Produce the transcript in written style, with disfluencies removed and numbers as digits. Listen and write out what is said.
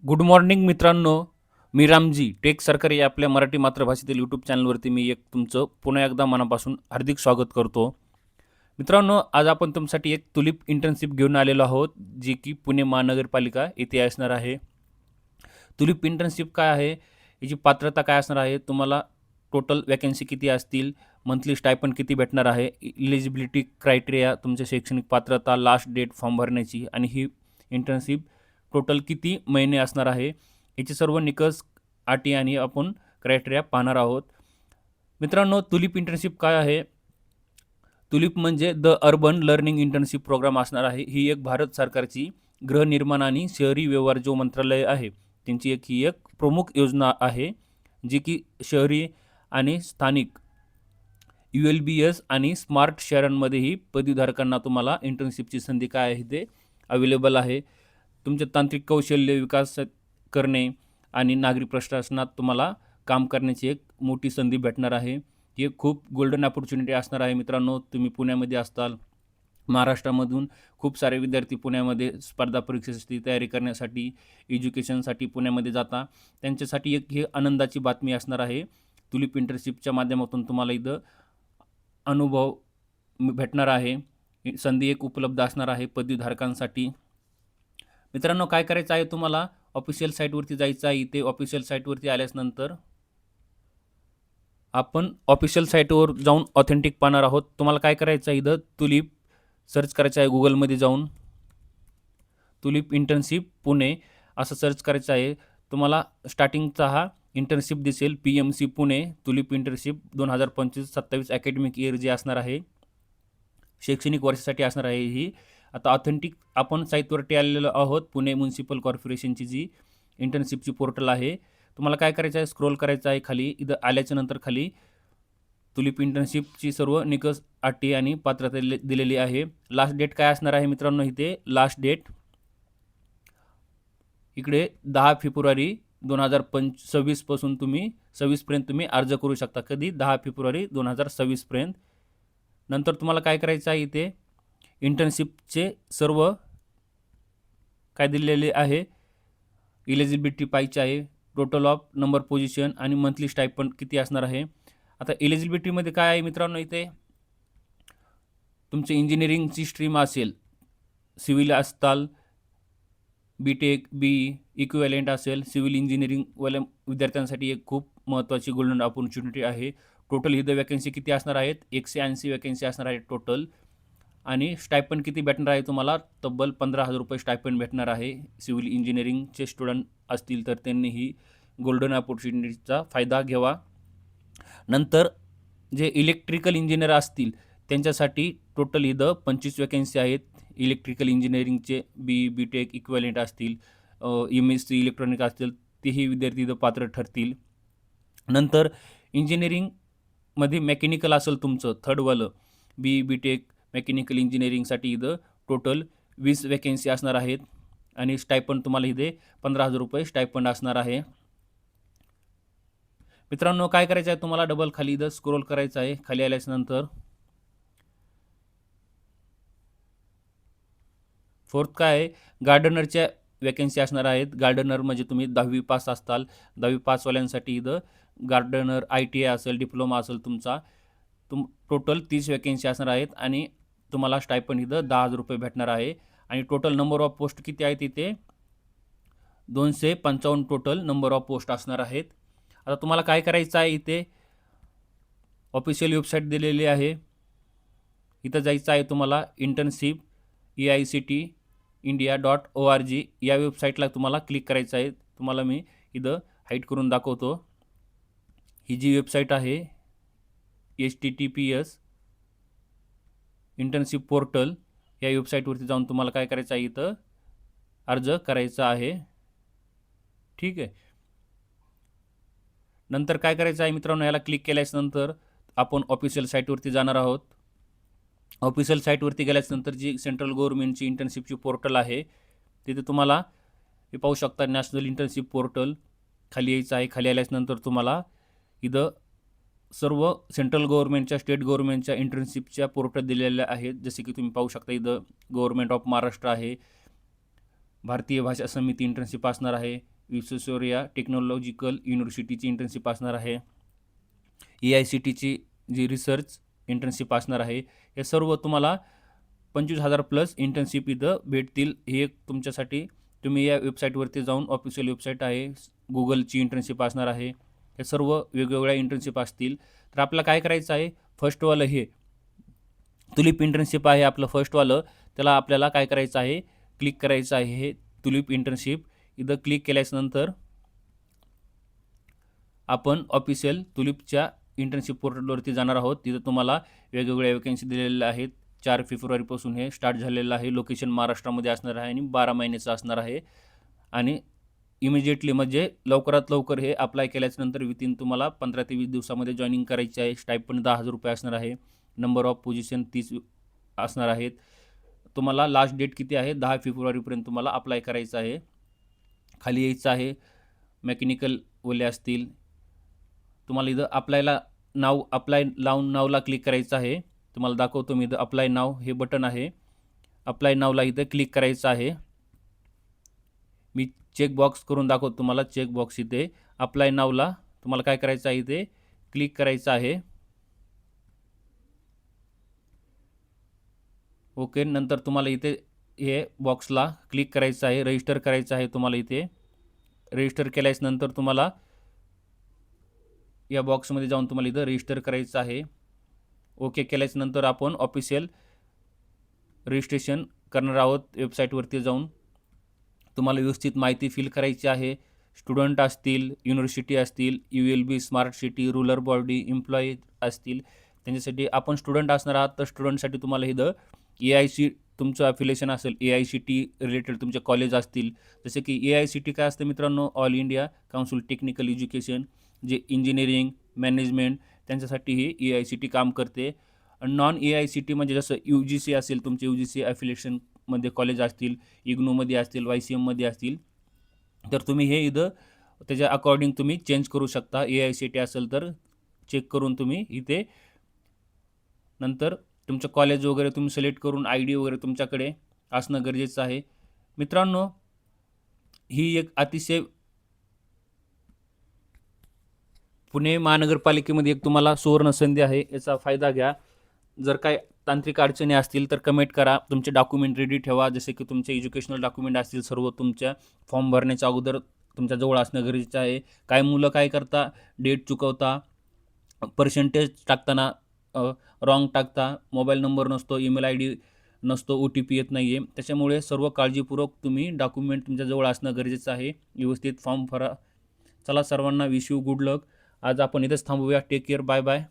Good morning मित्रांनो. मी Ramji take सरकारी या आपल्या मराठी मातृभाषेतील यूट्यूब चॅनलवरती मी तुमचं पुन्हा एकदा मनापासून हार्दिक स्वागत करतो. मित्रांनो, आज आपण तुमच्यासाठी एक तुलिप इंटर्नशिप घेऊन आलेलो आहोत, जी की पुणे महानगरपालिका येथे असणार आहे. तुलिप इंटर्नशिप काय आहे, याची पात्रता काय असणार आहे, तुम्हाला टोटल वॅकन्सी किती असतील, मंथली स्टायपंड किती भेटणार आहे, इलिजिबिलिटी क्रायटेरिया, तुमच्या शैक्षणिक पात्रता, लास्ट डेट फॉर्म भरण्याची आणि ही इंटर्नशिप टोटल किती महिने असणार आहे, याचे सर्व निकष, अटी आणि आपण क्रायटेरिया पाहणार आहोत. मित्रांनो, तुलिप इंटर्नशिप काय आहे? तुलिप म्हणजे the urban learning internship program असणार आहे. ही एक भारत सरकारची गृहनिर्माण आणि शहरी व्यवहार जो मंत्रालय आहे, त्यांची ही एक प्रमुख योजना आहे, जी की शहरी आणि स्थानिक ULBS आणि स्मार्ट शहरांमध्येही पदवीधारकांना तुम्हाला इंटर्नशिपची संधी काय आहे ते अवेलेबल आहे. तुमचे तांत्रिक कौशल्य विकास करणे आणि नागरी प्रशासनात तुम्हाला काम करण्याची एक मोठी संधी भेटणार आहे. ही खूप गोल्डन अपॉर्च्युनिटी असणार आहे. मित्रांनो, तुम्ही पुण्यामध्ये असताल, महाराष्ट्रामधून खूप सारे विद्यार्थी पुण्यामध्ये स्पर्धा परीक्षेसाठी तयारी करण्यासाठी, एज्युकेशनसाठी पुण्यामध्ये जाता, त्यांच्यासाठी एक ही आनंदाची बातमी असणार आहे. तुलिप इंटर्नशिपच्या माध्यमातून तुम्हाला इथं अनुभव भेटणार आहे. संधी एक उपलब्ध असणार आहे पदवीधारकांसाठी. मित्रांनो, काय करायचं आहे, तुम्हाला ऑफिशियल साईटवरती जायचं आहे. इथे ऑफिशियल साईटवरती आल्यानंतर आपण ऑफिशियल साईटवर जाऊन ऑथेंटिक पाहणार आहोत. तुम्हाला काय करायचं आहे, इथं तुलिप सर्च करायचं आहे. गुगलमध्ये जाऊन तुलिप इंटर्नशिप पुणे असं सर्च करायचं आहे. तुम्हाला स्टार्टिंगचा हा इंटर्नशिप दिसेल, PMC Pune tulip internship 2025-27 academic year जे असणार आहे, शैक्षणिक वर्षासाठी असणार आहे ही. आता ऑथेंटिक आपण साईटवरती आलेलो आहोत. पुणे म्युनिसिपल कॉर्पोरेशनची जी इंटर्नशिपची पोर्टल आहे. तुम्हाला काय करायचं आहे, स्क्रोल करायचं आहे खाली. इथं आल्याच्या नंतर खाली तुलिप इंटर्नशिपची सर्व निकष, अटी आणि पात्रता दिलेली आहे. लास्ट डेट काय असणार आहे मित्रांनो, इथे लास्ट डेट इकडे 10 फेब्रुवारी 2026 पासून तुम्ही 26पर्यंत तुम्ही अर्ज करू शकता. कधी? 10 फेब्रुवारी 2026 पर्यंत. नंतर तुम्हाला काय करायचं आहे, इथे इंटर्नशिपचे सर्व काय दिलेले आहे, इलिजिबिलिटी पाहिजे आहे, टोटल ऑफ नंबर पोझिशन आणि मंथली स्टायपंड किती असणार आहे. आता इलिजिबिलिटीमध्ये काय आहे मित्रांनो, इथे तुमचे इंजिनिअरिंगची स्ट्रीम असेल, सिव्हिल असताल, BTech, BE इक्विव्हॅलेंट असेल, सिव्हिल इंजिनिअरिंगवाल्या विद्यार्थ्यांसाठी एक खूप महत्त्वाची गोल्डन अपॉर्च्युनिटी आहे. टोटल इथं वॅकन्सी किती असणार आहेत, 180 वॅकन्सी असणार आहेत टोटल. आणि स्टायपंड किती भेटणार आहे तुम्हाला, तब्बल 15,000 रुपये स्टायपंड भेटणार आहे. सिव्हिल इंजिनिअरिंगचे स्टुडंट असतील तर त्यांनीही गोल्डन अपॉर्च्युनिटीचा फायदा घ्यावा. नंतर जे इलेक्ट्रिकल इंजिनियर असतील त्यांच्यासाठी टोटल इथं 25 वॅकन्सी आहेत. इलेक्ट्रिकल इंजिनिअरिंगचे BE, BTech इक्विव्हॅलेंट असतील, MSc इलेक्ट्रॉनिक असतील, तेही विद्यार्थी इथं पात्र ठरतील. नंतर इंजिनिअरिंगमध्ये मेकॅनिकल असेल तुमचं थर्डवालं, BE, BTech मेकॅनिकल इंजिनिअरिंगसाठी इथं टोटल 20 वॅकन्सी असणार आहेत आणि स्टायपंड तुम्हाला इथे 15,000 रुपये स्टायपंड असणार आहे. मित्रांनो, काय करायचं आहे, तुम्हाला डबल खाली इथं स्क्रोल करायचं आहे. खाली आल्यानंतर फोर्थ काय आहे, गार्डनरच्या वॅकन्सी असणार आहेत. गार्डनर म्हणजे तुम्ही 10वी पास असताल, 10वी पासवाल्यांसाठी इथं गार्डनर ITI असेल, डिप्लोमा असेल तुमचा, टोटल 30 वॅकन्सी असणार आहेत आणि तुम्हाला स्टायपंड इथं 10,000 रुपये भेटणार आहे. आणि टोटल नंबर ऑफ पोस्ट किती आहेत, इथे 255 टोटल नंबर ऑफ पोस्ट असणार आहेत. आता तुम्हाला काय करायचं आहे, इथे ऑफिशियल वेबसाईट दिलेली आहे. इथं जायचं आहे तुम्हाला, इंटर्नशिप AICTE-India.org या वेबसाईटला तुम्हाला क्लिक करायचं आहे. तुम्हाला मी इथं हाईट करून दाखवतो. ही जी वेबसाईट आहे, HTTPS इंटर्नशिप पोर्टल, या वेबसाईटवरती जाऊन तुम्हाला काय करायचं आहे, इथं अर्ज करायचा आहे. ठीक आहे. नंतर काय करायचं आहे मित्रांनो, याला क्लिक केल्यानंतर आपण ऑफिशियल साईटवरती जाणार आहोत. ऑफिशियल साईटवरती गेल्यानंतर जी सेंट्रल गव्हर्नमेंटची इंटर्नशिपची पोर्टल आहे, तिथे तुम्हाला हे पाहू शकता, नॅशनल इंटर्नशिप पोर्टल. खाली यायचं आहे. खाली आल्यानंतर तुम्हाला इथं सर्व सेंट्रल गव्हर्नमेंटच्या, स्टेट गव्हर्नमेंटच्या इंटर्नशिपच्या पोर्टल दिलेल्या आहेत. जसे की तुम्ही पाहू शकता, इथं गव्हर्नमेंट ऑफ महाराष्ट्र आहे, भारतीय भाषा समिती इंटर्नशिप असणार आहे, विश्वेश्वरय्या टेक्नॉलॉजिकल युनिव्हर्सिटीची इंटर्नशिप असणार आहे. AICTची जी रिसर्च इंटर्नशिप असणार आहे. हे सर्व तुम्हाला 25,000 प्लस इंटर्नशिप इथं भेटतील. हे एक तुमच्यासाठी तुम्ही या वेबसाईटवरती जाऊन, ऑफिशियल वेबसाईट आहे, गुगलची इंटर्नशिप असणार आहे. हे सर्व वेगवेगळ्या इंटर्नशिप असतील. तर आपल्याला काय करायचं आहे, फर्स्टवालं हे तुलिप इंटर्नशिप आहे आपलं फर्स्टवालं. त्याला आपल्याला काय करायचं आहे, क्लिक करायचं आहे. हे तुलिप इंटर्नशिप इथं क्लिक केल्यानंतर आपण ऑफिशियल तुलिपच्या इंटर्नशिप पोर्टलवरती जाणार आहोत. तिथं तुम्हाला वेगवेगळ्या वॅकन्सी दिलेल्या आहेत. 4 फेब्रुवारीपासून हे स्टार्ट झालेलं आहे. लोकेशन महाराष्ट्रामध्ये असणार आहे आणि 12 महिन्याचं असणार आहे. आणि इमिजिएटली म्हणजे लवकरात लवकर हे अप्लाय केल्याच्यानंतर विथिन तुम्हाला 15 ते 20 दिवसामध्ये जॉईनिंग करायची आहे. स्टायपंड 10,000 रुपये असणार आहे. नंबर ऑफ पोझिशन 30 असणार आहेत. तुम्हाला लास्ट डेट किती आहे, 10 फेब्रुवारीपर्यंत तुम्हाला अप्लाय करायचं आहे. खाली यायचं आहे. मेकॅनिकलवाले असतील, तुम्हाला इथं अप्लाय लावून नावला क्लिक करायचं आहे. तुम्हाला दाखवतो मी इथं अप्लाय नाव हे बटन आहे. अप्लाय नावला इथं क्लिक करायचं आहे. मी चेकबॉक्स करून दाखवतो तुम्हाला. चेकबॉक्स इथे अप्लाय नावला तुम्हाला काय करायचं आहे, इथे क्लिक करायचं आहे. ओके. नंतर तुम्हाला इथे हे बॉक्सला क्लिक करायचं आहे. रजिस्टर करायचं आहे तुम्हाला. इथे रजिस्टर केल्यानंतर तुम्हाला या बॉक्समध्ये जाऊन तुम्हाला इथं रजिस्टर करायचं आहे. ओके केल्यानंतर आपण ऑफिशियल रजिस्ट्रेशन करणार आहोत. वेबसाईटवरती जाऊन तुम्हाला व्यवस्थित माहिती फिल करायची आहे. स्टुडंट असतील, युनिव्हर्सिटी असतील, ULB smart city, rural body employee असतील, त्यांच्यासाठी आपण स्टुडंट असणार आहात. तर स्टुडंटसाठी तुम्हाला इथं AIC तुमचं अफिलिएशन असेल, AICT रिलेटेड तुमचे कॉलेज असतील. जसे की AICT काय असतं मित्रांनो, all India council technical education, जे इंजिनिअरिंग मॅनेजमेंट त्यांच्यासाठी ही AICT काम करते. नॉन AICT म्हणजे जसं UGC असेल, तुमचे UGC अफिलिएशनमध्ये कॉलेज असतील, इग्नूमध्ये असतील, YCMमध्ये असतील, तर तुम्ही हे इथं त्याच्या अकॉर्डिंग तुम्ही चेंज करू शकता. AICT असेल तर चेक करून तुम्ही इथे नंतर तुमचं कॉलेज वगैरे तुम्ही सिलेक्ट करून ID वगैरे तुमच्याकडे असणं गरजेचं आहे. मित्रांनो, ही एक अतिशय पुणे महानगरपालिकेमध्ये एक तुम्हाला सुवर्ण संधी आहे. याचा फायदा घ्या. जर काय तांत्रिक अडचणी असतील तर कमेंट करा. तुमचे डॉक्युमेंट रेडी ठेवा. जसे की तुमचे एज्युकेशनल डॉक्युमेंट असतील सर्व तुमच्या फॉर्म भरण्याच्या अगोदर तुमच्याजवळ असणं गरजेचं आहे. काही मुलं काय करता, डेट चुकवता, पर्सेंटेज टाकताना रॉंग टाकता, मोबाईल नंबर नसतो, ईमेल ID नसतो, OTP येत नाही आहे. त्याच्यामुळे सर्व काळजीपूर्वक तुम्ही डॉक्युमेंट तुमच्याजवळ असणं गरजेचं आहे. व्यवस्थित फॉर्म भरा. चला सर्वांना विश यू गुड लक. आज आपण इथंच थांबूया. Take care. Bye bye.